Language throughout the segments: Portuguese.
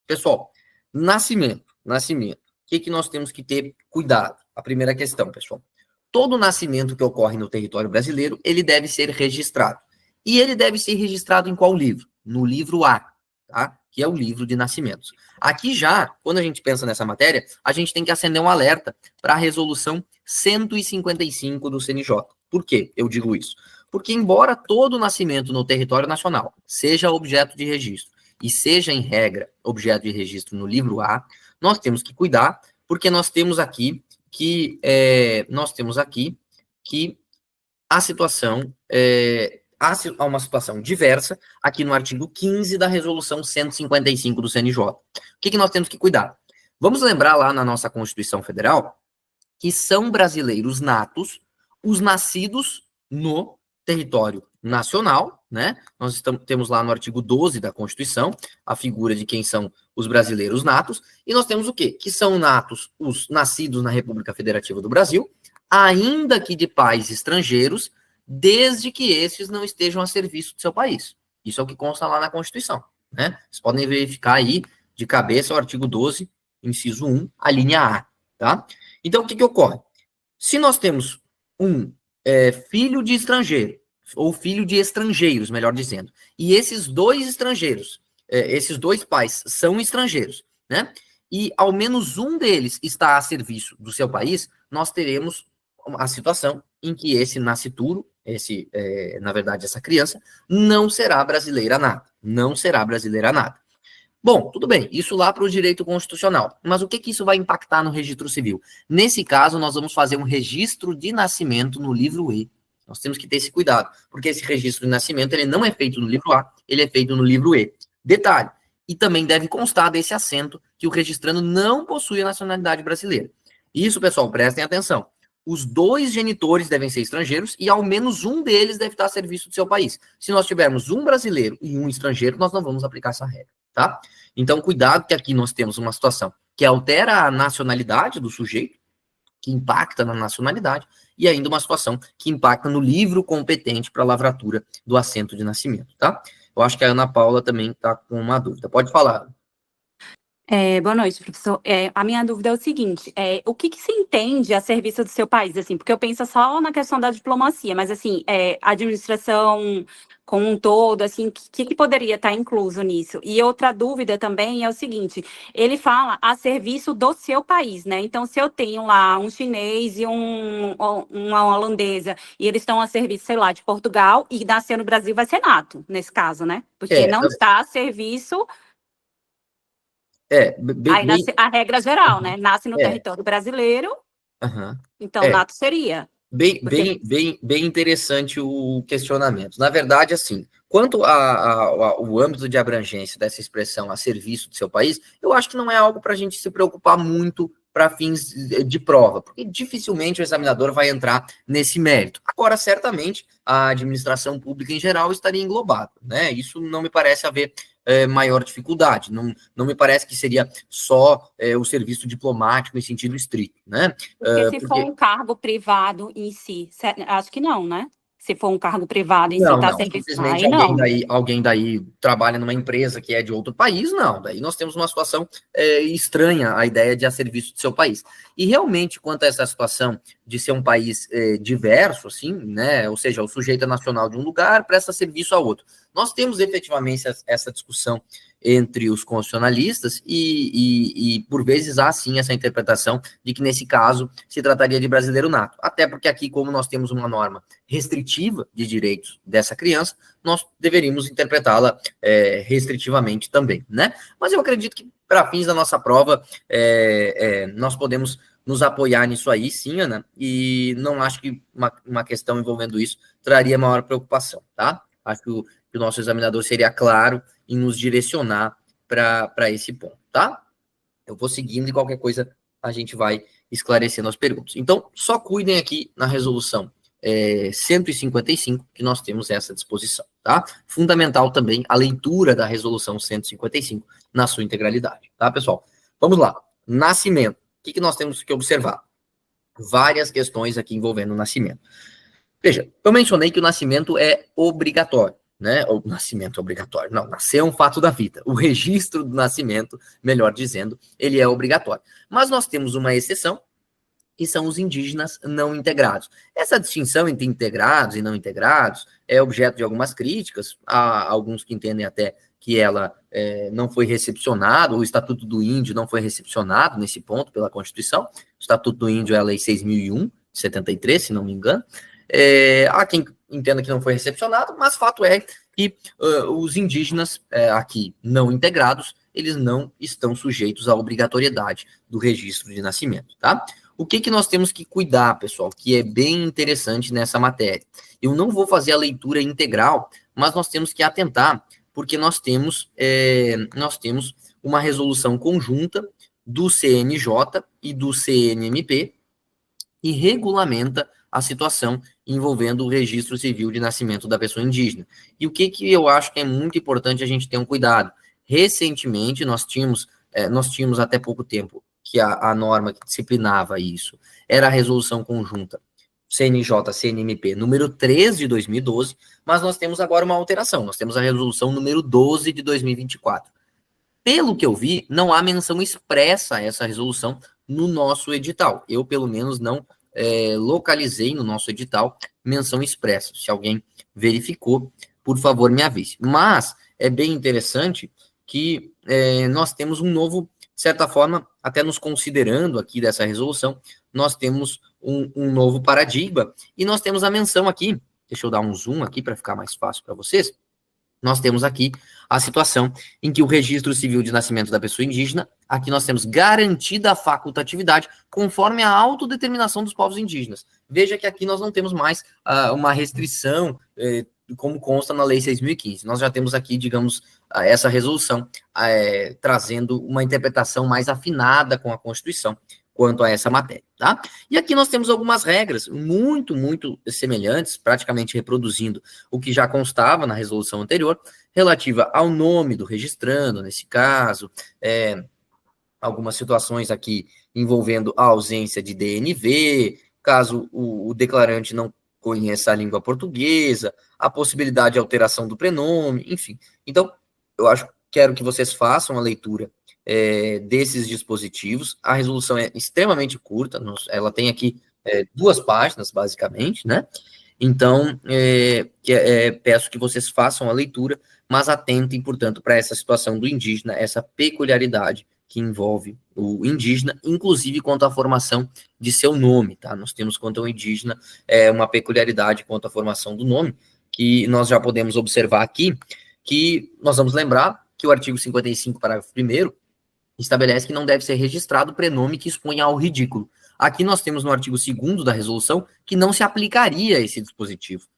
Pessoal, nascimento. O que nós temos que ter cuidado? A primeira questão, pessoal. Todo nascimento que ocorre no território brasileiro, ele deve ser registrado. E ele deve ser registrado em qual livro? No livro A, tá? Que é o livro de nascimentos. Aqui já, quando a gente pensa nessa matéria, a gente tem que acender um alerta para a resolução 155 do CNJ. Por quê eu digo isso? Porque embora todo nascimento no território nacional seja objeto de registro e seja, em regra, objeto de registro no livro A, nós temos que cuidar, porque nós temos aqui que a situação há uma situação diversa aqui no artigo 15 da resolução 155 do CNJ. O que nós temos que cuidar? Vamos lembrar lá na nossa Constituição Federal que são brasileiros natos os nascidos no território nacional, né? Nós temos lá no artigo 12 da Constituição a figura de quem são os brasileiros natos, e nós temos o quê? Que são natos os nascidos na República Federativa do Brasil, ainda que de pais estrangeiros, desde que estes não estejam a serviço do seu país. Isso é o que consta lá na Constituição, né? Vocês podem verificar aí de cabeça o artigo 12, inciso 1, a linha A, tá? Então, o que ocorre? Se nós temos um filho de estrangeiro, ou filho de estrangeiros, melhor dizendo, e esses dois estrangeiros, esses dois pais são estrangeiros, né? E ao menos um deles está a serviço do seu país, nós teremos a situação em que esse nascituro, na verdade, essa criança, não será brasileira nada. Não será brasileira nada. Bom, tudo bem, isso lá para o direito constitucional. Mas o que isso vai impactar no registro civil? Nesse caso, nós vamos fazer um registro de nascimento no livro E. Nós temos que ter esse cuidado, porque esse registro de nascimento ele não é feito no livro A, ele é feito no livro E. Detalhe, e também deve constar desse assento que o registrando não possui a nacionalidade brasileira. Isso, pessoal, prestem atenção. Os dois genitores devem ser estrangeiros e ao menos um deles deve estar a serviço do seu país. Se nós tivermos um brasileiro e um estrangeiro, nós não vamos aplicar essa regra, tá? Então, cuidado que aqui nós temos uma situação que altera a nacionalidade do sujeito, que impacta na nacionalidade, e ainda uma situação que impacta no livro competente para a lavratura do assento de nascimento, tá? Eu acho que a Ana Paula também está com uma dúvida. Pode falar. Boa noite, professor. A minha dúvida é o seguinte, o que se entende a serviço do seu país, assim, porque eu penso só na questão da diplomacia, mas, assim, a administração como um todo, assim, o que poderia estar incluso nisso? E outra dúvida também é o seguinte, ele fala a serviço do seu país, né? Então, se eu tenho lá um chinês e uma holandesa, e eles estão a serviço, sei lá, de Portugal, e nascer no Brasil vai ser nato, nesse caso, né? Porque não está a serviço... a regra geral, né? Nasce no território brasileiro, então nato seria. Bem interessante o questionamento. Na verdade, assim, quanto ao âmbito de abrangência dessa expressão a serviço do seu país, eu acho que não é algo para a gente se preocupar muito para fins de prova, porque dificilmente o examinador vai entrar nesse mérito. Agora, certamente, a administração pública em geral estaria englobada, né? Isso não me parece haver maior dificuldade, não me parece que seria só o serviço diplomático em sentido estrito, né? Porque se for um cargo privado em si, acho que não, né? Se for um cargo privado em si, está serviço, simplesmente alguém daí trabalha numa empresa que é de outro país, não. Daí nós temos uma situação estranha, a ideia de a serviço do seu país. E realmente, quanto a essa situação de ser um país diverso, assim, né? Ou seja, o sujeito é nacional de um lugar, presta serviço a outro. Nós temos efetivamente essa discussão entre os constitucionalistas e por vezes há sim essa interpretação de que nesse caso se trataria de brasileiro nato. Até porque aqui, como nós temos uma norma restritiva de direitos dessa criança, nós deveríamos interpretá-la restritivamente também, né? Mas eu acredito que para fins da nossa prova nós podemos nos apoiar nisso aí, sim, Ana, e não acho que uma questão envolvendo isso traria maior preocupação, tá? Acho que o nosso examinador seria claro em nos direcionar para esse ponto, tá? Eu vou seguindo e qualquer coisa a gente vai esclarecendo as perguntas. Então, só cuidem aqui na resolução 155 que nós temos essa disposição, tá? Fundamental também a leitura da resolução 155 na sua integralidade, tá, pessoal? Vamos lá. Nascimento. O que nós temos que observar? Várias questões aqui envolvendo o nascimento. Veja, eu mencionei que o nascimento é obrigatório. né? O nascimento é obrigatório. Não, nascer é um fato da vida. O registro do nascimento, melhor dizendo, ele é obrigatório. Mas nós temos uma exceção, que são os indígenas não integrados. Essa distinção entre integrados e não integrados é objeto de algumas críticas, há alguns que entendem até que ela não foi recepcionada, o Estatuto do Índio não foi recepcionado nesse ponto pela Constituição. O Estatuto do Índio é a Lei 6.001, de 73, se não me engano. Há quem entenda que não foi recepcionado, mas fato é que os indígenas aqui não integrados, eles não estão sujeitos à obrigatoriedade do registro de nascimento, tá? O que nós temos que cuidar, pessoal, que é bem interessante nessa matéria? Eu não vou fazer a leitura integral, mas nós temos que atentar, porque nós temos uma resolução conjunta do CNJ e do CNMP e regulamenta a situação envolvendo o registro civil de nascimento da pessoa indígena. E o que eu acho que é muito importante a gente ter um cuidado? Recentemente, nós tínhamos até pouco tempo, que a norma que disciplinava isso era a resolução conjunta CNJ-CNMP número 3 de 2012, mas nós temos agora uma alteração, nós temos a resolução número 12 de 2024. Pelo que eu vi, não há menção expressa a essa resolução no nosso edital. Eu, pelo menos, não localizei no nosso edital menção expressa. Se alguém verificou, por favor, me avise. Mas é bem interessante que nós temos um novo, de certa forma, até nos considerando aqui dessa resolução, nós temos um novo paradigma, e nós temos a menção aqui, deixa eu dar um zoom aqui para ficar mais fácil para vocês, nós temos aqui a situação em que o registro civil de nascimento da pessoa indígena, aqui nós temos garantida a facultatividade conforme a autodeterminação dos povos indígenas. Veja que aqui nós não temos mais uma restrição, como consta na Lei 6.015. Nós já temos aqui, digamos, essa resolução trazendo uma interpretação mais afinada com a Constituição quanto a essa matéria, tá? E aqui nós temos algumas regras muito, muito semelhantes, praticamente reproduzindo o que já constava na resolução anterior, relativa ao nome do registrando, nesse caso, algumas situações aqui envolvendo a ausência de DNV, caso o declarante não conheça a língua portuguesa, a possibilidade de alteração do prenome, enfim. Então, quero que vocês façam a leitura desses dispositivos. A resolução é extremamente curta, ela tem aqui 2 páginas, basicamente, né? Então, peço que vocês façam a leitura, mas atentem, portanto, para essa situação do indígena, essa peculiaridade que envolve o indígena, inclusive quanto à formação de seu nome, tá? Nós temos quanto ao indígena uma peculiaridade quanto à formação do nome, que nós já podemos observar aqui, que nós vamos lembrar que o artigo 55, parágrafo 1º, estabelece que não deve ser registrado prenome que exponha ao ridículo. Aqui nós temos no artigo 2º da resolução que não se aplicaria esse dispositivo.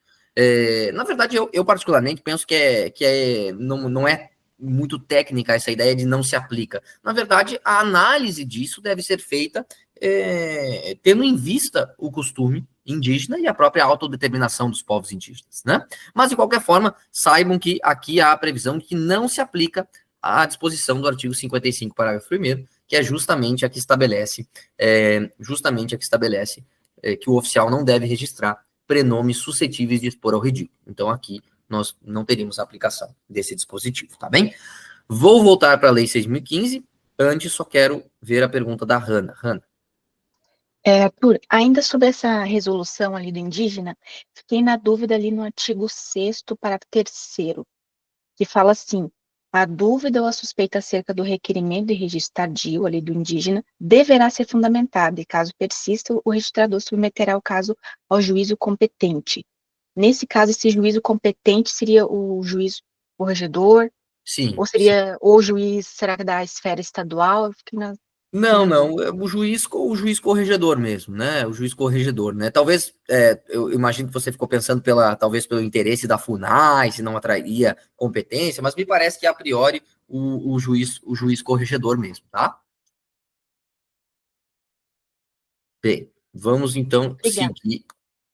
Na verdade, eu particularmente penso que não é muito técnica essa ideia de não se aplica. Na verdade, a análise disso deve ser feita tendo em vista o costume indígena e a própria autodeterminação dos povos indígenas, né? Mas, de qualquer forma, saibam que aqui há a previsão que não se aplica à disposição do artigo 55, parágrafo 1º, que é justamente a que estabelece que o oficial não deve registrar prenomes suscetíveis de expor ao ridículo. Então, aqui nós não teríamos a aplicação desse dispositivo, tá bem? Vou voltar para a Lei 6.015, antes só quero ver a pergunta da Hanna. Hanna. Arthur, ainda sobre essa resolução ali do indígena, fiquei na dúvida ali no artigo 6º, parágrafo 3º, que fala assim: a dúvida ou a suspeita acerca do requerimento de registro tardio ali do indígena deverá ser fundamentada, e caso persista, o registrador submeterá o caso ao juízo competente. Nesse caso, esse juízo competente seria o juiz corregedor? Sim. Ou seria o juiz, será que da esfera estadual? Não, o juiz corregedor mesmo, né? O juiz corregedor, né? Talvez, eu imagino que você ficou pensando talvez pelo interesse da FUNAI, se não atrairia competência, mas me parece que a priori o juiz corregedor mesmo, tá? Bem, vamos então seguir.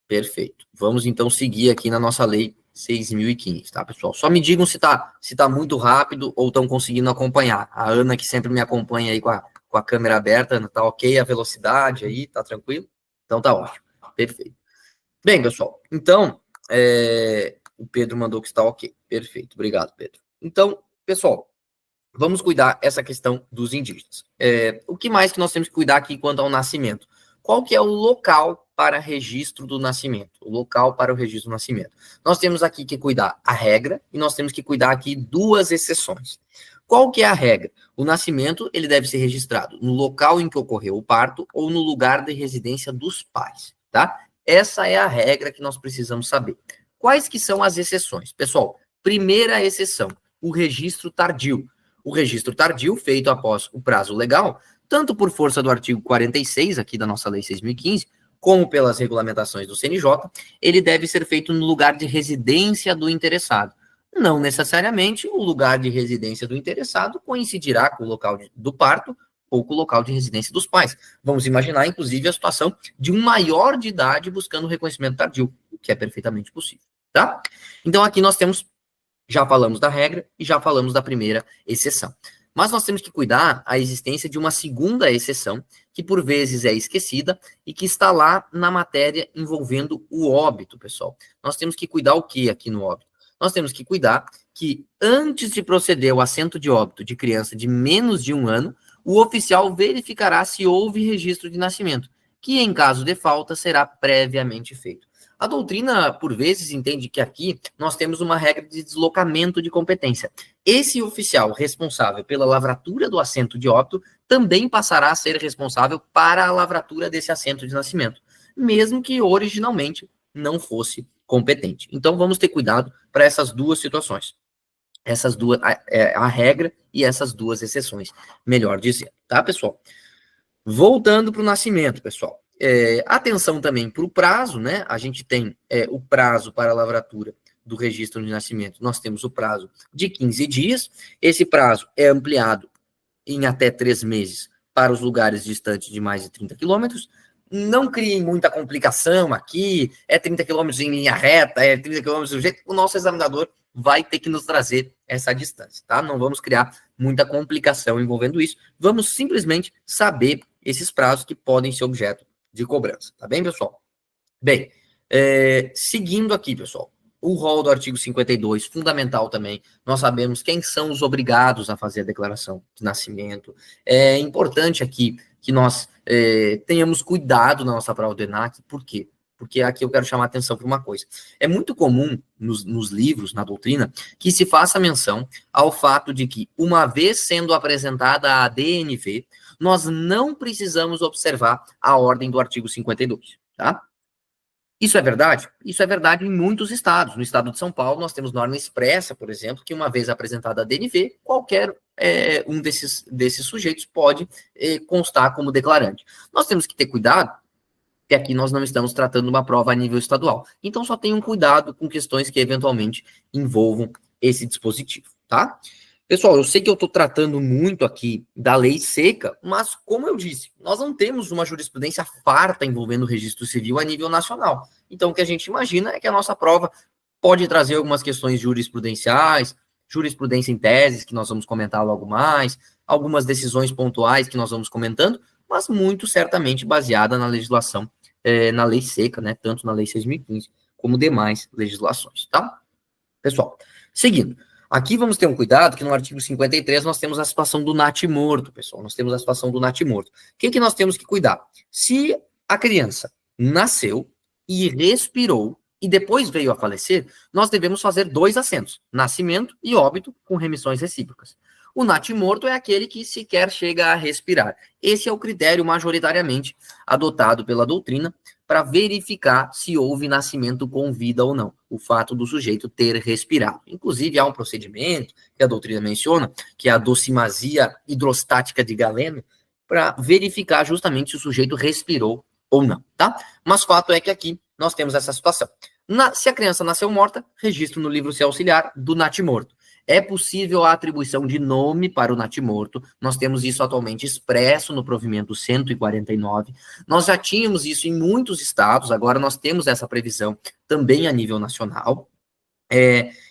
Perfeito. Vamos então seguir aqui na nossa lei 6.015, tá, pessoal? Só me digam se tá muito rápido ou estão conseguindo acompanhar. A Ana, que sempre me acompanha aí com a câmera aberta, Ana, tá ok a velocidade aí, tá tranquilo? Então tá ótimo. Perfeito. Bem, pessoal, então, O Pedro mandou que está ok. Perfeito, obrigado, Pedro. Então, pessoal, vamos cuidar essa questão dos indígenas. O que mais que nós temos que cuidar aqui quanto ao nascimento? Qual que é o local para registro do nascimento? O local para o registro do nascimento. Nós temos aqui que cuidar a regra e nós temos que cuidar aqui duas exceções. Qual que é a regra? O nascimento, ele deve ser registrado no local em que ocorreu o parto ou no lugar de residência dos pais, tá? Essa é a regra que nós precisamos saber. Quais que são as exceções? Pessoal, primeira exceção, o registro tardio. O registro tardio, feito após o prazo legal, tanto por força do artigo 46, aqui da nossa Lei 6.015, como pelas regulamentações do CNJ, ele deve ser feito no lugar de residência do interessado. Não necessariamente o lugar de residência do interessado coincidirá com o local do parto ou com o local de residência dos pais. Vamos imaginar, inclusive, a situação de um maior de idade buscando reconhecimento tardio, o que é perfeitamente possível, tá? Então, aqui nós temos, já falamos da regra e já falamos da primeira exceção. Mas nós temos que cuidar a existência de uma segunda exceção, que por vezes é esquecida e que está lá na matéria envolvendo o óbito, pessoal. Nós temos que cuidar o que aqui no óbito? Nós temos que cuidar que antes de proceder ao assento de óbito de criança de menos de 1 ano, o oficial verificará se houve registro de nascimento, que em caso de falta será previamente feito. A doutrina, por vezes, entende que aqui nós temos uma regra de deslocamento de competência. Esse oficial responsável pela lavratura do assento de óbito também passará a ser responsável para a lavratura desse assento de nascimento, mesmo que originalmente não fosse competente. Então, vamos ter cuidado para essas duas situações. Essas duas, a regra e essas duas exceções, melhor dizendo, tá, pessoal? Voltando para o nascimento, pessoal. Atenção também para o prazo, né? A gente tem o prazo para a lavratura do registro de nascimento. Nós temos o prazo de 15 dias. Esse prazo é ampliado em até 3 meses para os lugares distantes de mais de 30 quilômetros. Não criem muita complicação aqui, 30 quilômetros em linha reta, 30 quilômetros do jeito. O nosso examinador vai ter que nos trazer essa distância, tá? Não vamos criar muita complicação envolvendo isso. Vamos simplesmente saber esses prazos que podem ser objeto de cobrança, tá bem, pessoal? Bem, seguindo aqui, pessoal, o rol do artigo 52, fundamental também, nós sabemos quem são os obrigados a fazer a declaração de nascimento. É importante aqui que nós tenhamos cuidado na nossa prova do ENAC, por quê? Porque aqui eu quero chamar a atenção para uma coisa. É muito comum nos livros, na doutrina, que se faça menção ao fato de que, uma vez sendo apresentada a DNV, nós não precisamos observar a ordem do artigo 52, tá? Isso é verdade? Isso é verdade em muitos estados. No estado de São Paulo, nós temos norma expressa, por exemplo, que uma vez apresentada a DNV, qualquer um desses sujeitos pode constar como declarante. Nós temos que ter cuidado, que aqui nós não estamos tratando uma prova a nível estadual. Então, só tenham cuidado com questões que eventualmente envolvam esse dispositivo, tá? Pessoal, eu sei que eu estou tratando muito aqui da lei seca, mas, como eu disse, nós não temos uma jurisprudência farta envolvendo o registro civil a nível nacional. Então, o que a gente imagina é que a nossa prova pode trazer algumas questões jurisprudenciais, jurisprudência em teses, que nós vamos comentar logo mais, algumas decisões pontuais que nós vamos comentando, mas muito certamente baseada na legislação, na lei seca, né? Tanto na lei 6.015 como demais legislações, tá? Pessoal, seguindo. Aqui vamos ter um cuidado que no artigo 53 nós temos a situação do natimorto, pessoal. Nós temos a situação do natimorto. O que nós temos que cuidar? Se a criança nasceu e respirou e depois veio a falecer, nós devemos fazer 2 assentos, nascimento e óbito, com remissões recíprocas. O natimorto é aquele que sequer chega a respirar. Esse é o critério majoritariamente adotado pela doutrina para verificar se houve nascimento com vida ou não, o fato do sujeito ter respirado. Inclusive, há um procedimento que a doutrina menciona, que é a docimasia hidrostática de Galeno, para verificar justamente se o sujeito respirou ou não, tá? Mas fato é que aqui nós temos essa situação. Se a criança nasceu morta, registro no livro C auxiliar do natimorto. É possível a atribuição de nome para o natimorto, nós temos isso atualmente expresso no provimento 149, nós já tínhamos isso em muitos estados, agora nós temos essa previsão também a nível nacional.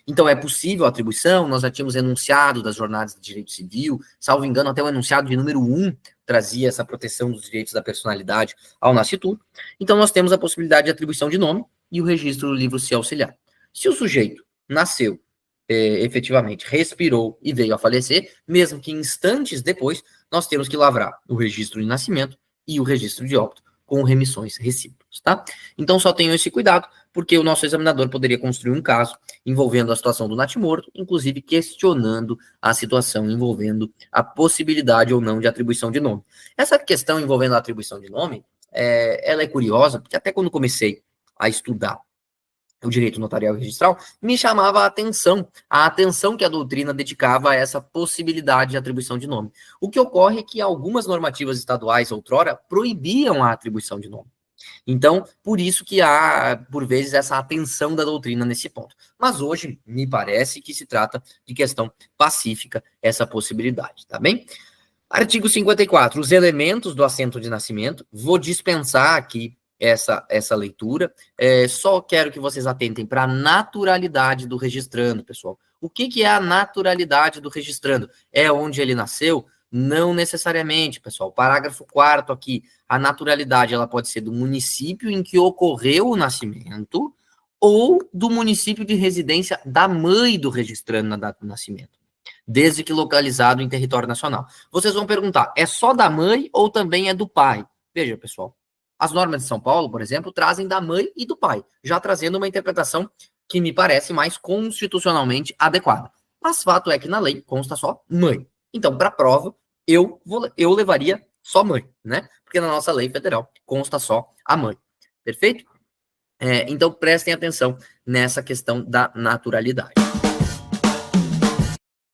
Então é possível a atribuição, nós já tínhamos enunciado das jornadas de direito civil, salvo engano até o enunciado de número 1 trazia essa proteção dos direitos da personalidade ao nascituro, então nós temos a possibilidade de atribuição de nome e o registro do livro C auxiliar. Se o sujeito nasceu, efetivamente, respirou e veio a falecer, mesmo que instantes depois, nós temos que lavrar o registro de nascimento e o registro de óbito com remissões recíprocas, tá? Então só tenham esse cuidado, porque o nosso examinador poderia construir um caso envolvendo a situação do natimorto, inclusive questionando a situação envolvendo a possibilidade ou não de atribuição de nome. Essa questão envolvendo a atribuição de nome, ela é curiosa, porque até quando comecei a estudar o direito notarial e registral, me chamava a atenção que a doutrina dedicava a essa possibilidade de atribuição de nome. O que ocorre é que algumas normativas estaduais, outrora, proibiam a atribuição de nome. Então, por isso que há, por vezes, essa atenção da doutrina nesse ponto. Mas hoje, me parece que se trata de questão pacífica, essa possibilidade, tá bem? Artigo 54, os elementos do assento de nascimento. Vou dispensar aqui essa leitura. Só quero que vocês atentem para a naturalidade do registrando, pessoal. O que é a naturalidade do registrando? É onde ele nasceu? Não necessariamente, pessoal. Parágrafo 4º aqui. A naturalidade ela pode ser do município em que ocorreu o nascimento ou do município de residência da mãe do registrando na data do nascimento, desde que localizado em território nacional. Vocês vão perguntar, é só da mãe ou também é do pai? Veja, pessoal, as normas de São Paulo, por exemplo, trazem da mãe e do pai, já trazendo uma interpretação que me parece mais constitucionalmente adequada. Mas fato é que na lei consta só mãe. Então, para prova, eu levaria só mãe, né? Porque na nossa lei federal consta só a mãe. Perfeito? Então, prestem atenção nessa questão da naturalidade.